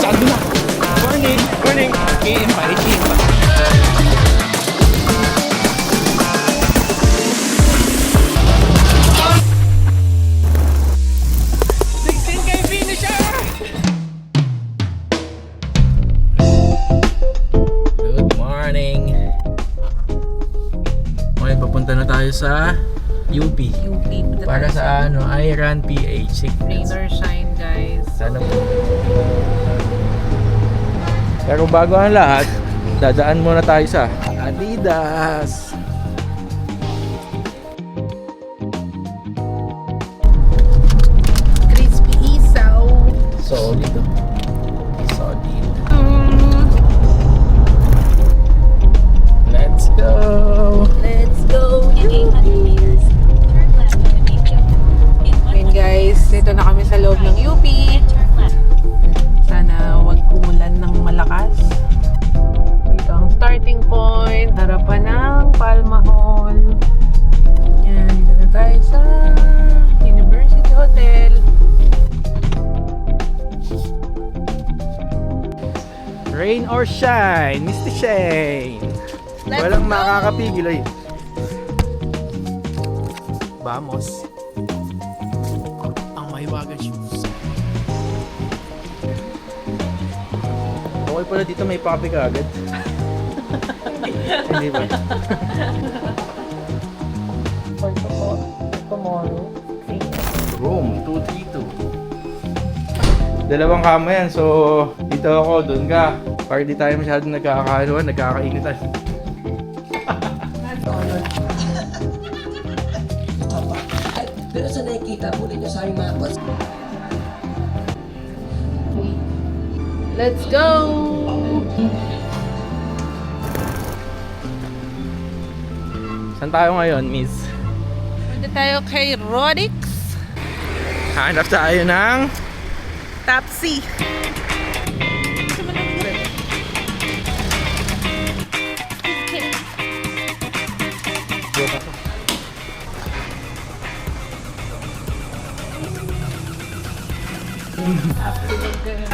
Gago na. Morning. Morning. Iimpa. Iimpa. 16K finisher! Good morning. Okay, papunta na tayo sa UP. Para sa iRun PH. Rain or shine, guys. Sana po. Pero bago ang lahat, dadaan muna tayo sa Adidas. Crispy isaw. Solid. Solid. Let's go! Let's go! Ayun guys, dito na kami sa loob ng UP. Sana wag umulan ng malakas. Dito ang starting point. Harapan ng Palma Hall. Yan, dito na tayo sa University Hotel. Rain or shine, Mr. Shane. Let's Walang go! makakapigil ay. Vamos. Ang mahiwaga shoes. Okay pala dito may papi ka agad. Hindi ba? Tomorrow. Room 232. Dalawang kama yan. So, dito ako, doon ka. Para di tayo masyadong nagkakahaluan, nagkakainitan. Pero sa nakikita po ninyo sa aming mga boss, Let's go! Saan tayo ngayon, miss? Punta tayo kay Rodix Hanap tayo ng Tapsi.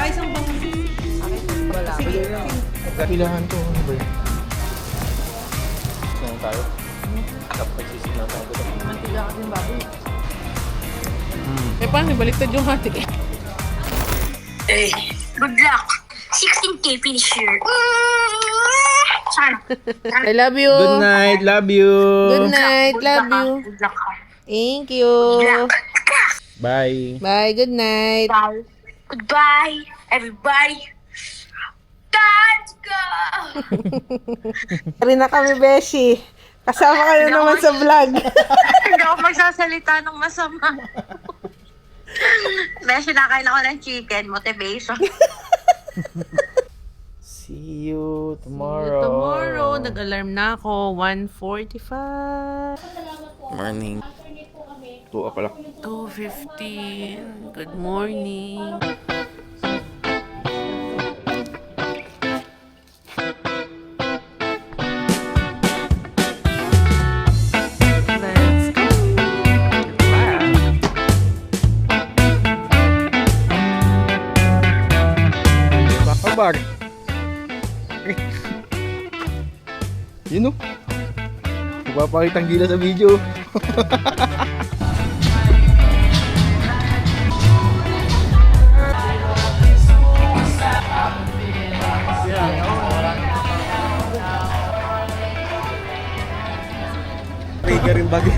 Ay, isang bang... Wala. kapilahan ko. Ano ba yun? Saan tayo? Kapag sisignan tayo dito. Mantila ka din baboy. Eh, paano? Baliktad yung hati. Good luck. 16K finisher. Sana. I love you. Good night, love you. Good night, love you. Good luck. Thank you. Good luck. Bye. Bye, good night. Bye. Goodbye, everybody. Let's go! Rin na kami, Beshi. Kasama kayo naman sa vlog. Hindi ako magsasalita ng masama. Beshi, nakain ako ng chicken. Motivation. See you tomorrow. Tomorrow, nag-alarm na ako. 1:45. Morning. 2 o'clock. 2:15. Good morning. Let's go. Kabar. Yun o. Magpapakitang gila sa video. Trigger yung bagay.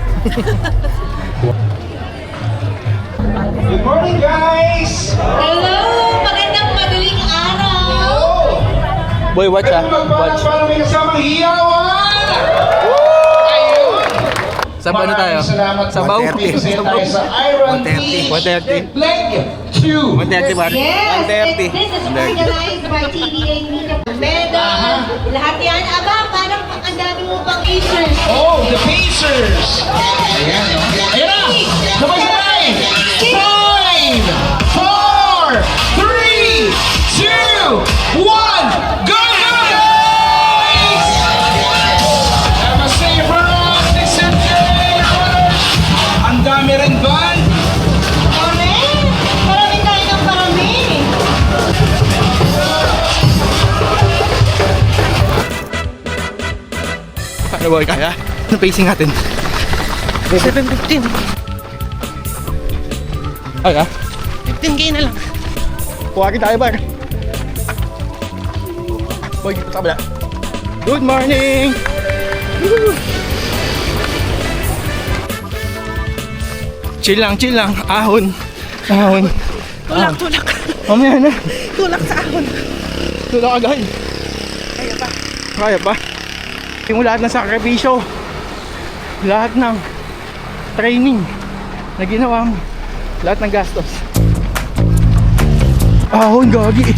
Good morning, guys! Hello! Magandang madaling araw! Boy, watch ah. Watch. Para may kasamang hiyawan! Sa ano tayo? Salamat Sa Baw? 130 tayo sa iRun 130. Leg 2. 130 ba? Yes, 130. this is organized by TVA Media Medal. Lahat yan, aba, parang ang dami mo pang issues. Oh, the Pacers! Ayan. Ayan na! Sabay-sabay! 5, 4, 3, 2, 1, go! Guys! Have a safe run, 6 and 10. Ang dami rin ba? Parami! Parami tayo ng parami! Ano boy, kaya? Ano pacing natin? 7:15. Kaya? 15K na lang. Kuwagin tayo bar. Boy, dito sa kabila. Good morning! Woo! Chill lang. Ahon. Tulak, tulak. Mamaya na. Tulak sa ahon. Tulak agad. Kaya pa. Kaya pa. Yung lahat ng sakripisyo. Lahat ng training na ginawa mo. Lahat ng gastos. Ahon, gagi.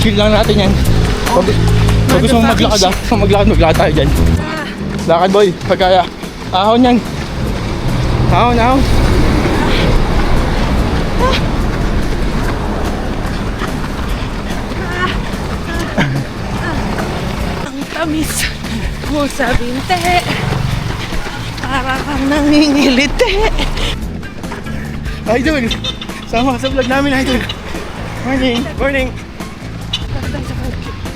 Chill lang natin yan. Pag gusto mong maglakad maglakad tayo dyan. Lakad boy, pagkaya. Ahon yan. Ahon. Ang tamis mo sa binte. Para kang nangingiliti. Idol, sama ka sa vlog namin, Idol. Morning.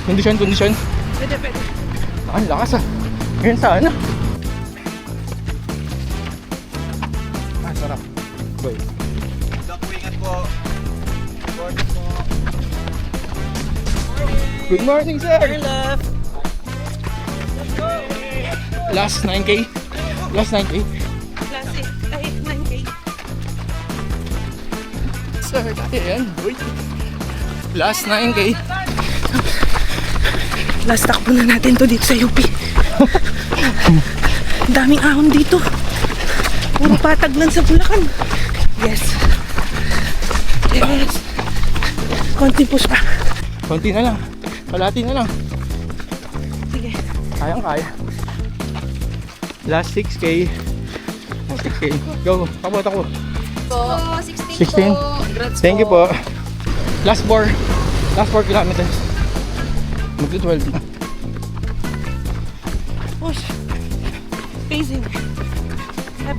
Kondisyon. Pwede. Ang lakas ah. Ngayon sana. Sarap. Boy. Good morning, sir. Last 9K. Plus 9K. Sir, kaya yan, boy. Last 9K. Last takbo na natin to dito sa UP. Daming ahon dito. Puro patag lang sa Bulacan. Yes. Konting push pa. Konti na lang. Kalahati na lang. Sige. Kayang-kaya. Last 6K. Go. Takbo. 16. Thank you po. Last 4 kilometers. Magto 12 na. Push. Pacing. 7.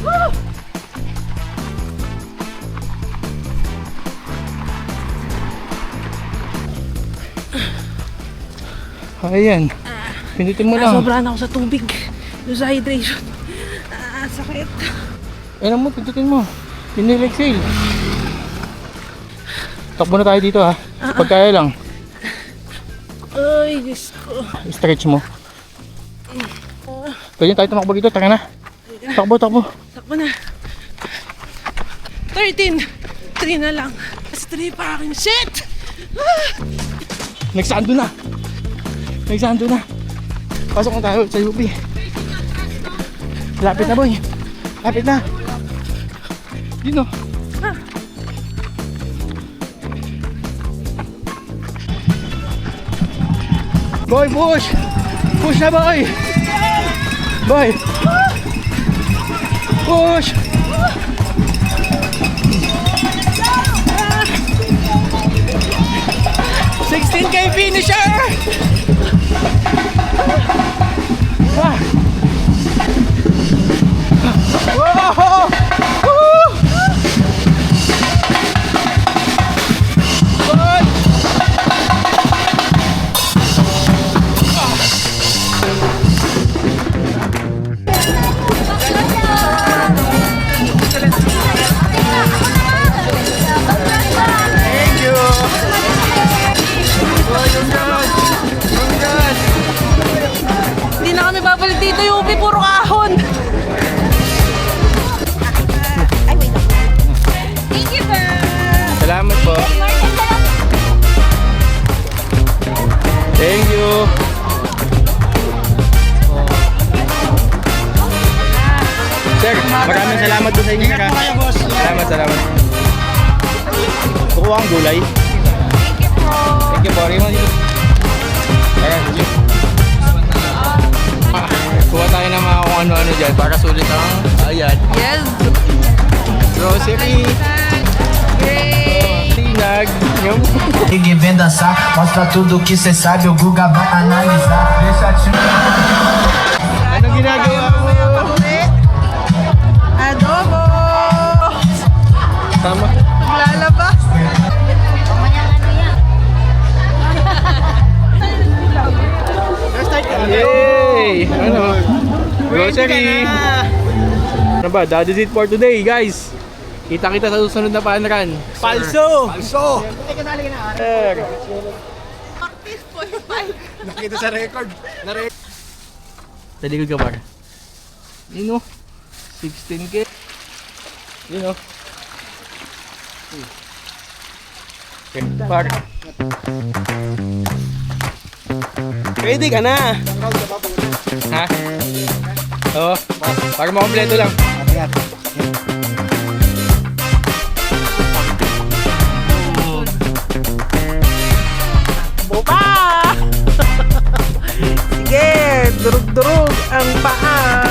Woo! Ayan. Pindutin mo lang. Sobrahan ako sa tubig. Doon sa hydration. Sakit. Ayan mo, pindutin mo. Inhale, exhale. Takbo na tayo dito ha. Pagkaya lang. Ay, Diyos ko. Stretch mo. Pwede tayo tumakbo dito. Tara na. Takbo. Takbo na. 13. 3 na lang. Kasi 3 pa akin. Shit! Nagsando na. Pasok na tayo sa UP. Lapit na boy. Lapit na. Dino. Boy, push! Push na boy! Boy! Push! $16K finisher! Ah! Wow! Woo! Boy! Thank you! Oh, yung God! Hindi na kami babalik dito, UP. Puro ahon. Thank you, sir. Salamat po. Thank you. Sir, maraming salamat po sa inyo. Salamat. Kukuha ang gulay. Thank you po. Raymond, dito. Tara, sige. Kuha tayo ng mga kung ano-ano dyan para sulit ang ayan. Yes. Grocery. Tinag. Yung Ninguém vem dançar, mostra tudo que cê sabe, o Guga vai analisar. Deixa te anong ginagawa mo? Adobo. Tama. Lalabas. grocery. Ano ba? That is it for today, guys. Kita-kita sa susunod na Panran. Palso! Sir. Nakita sa record. Talikod ka, par. Yun o. 16K. Yun o. Okay, par. Ready ka na. Ha? Oo. Para makompleto lang. Buka! Sige, durug-durug ang paa.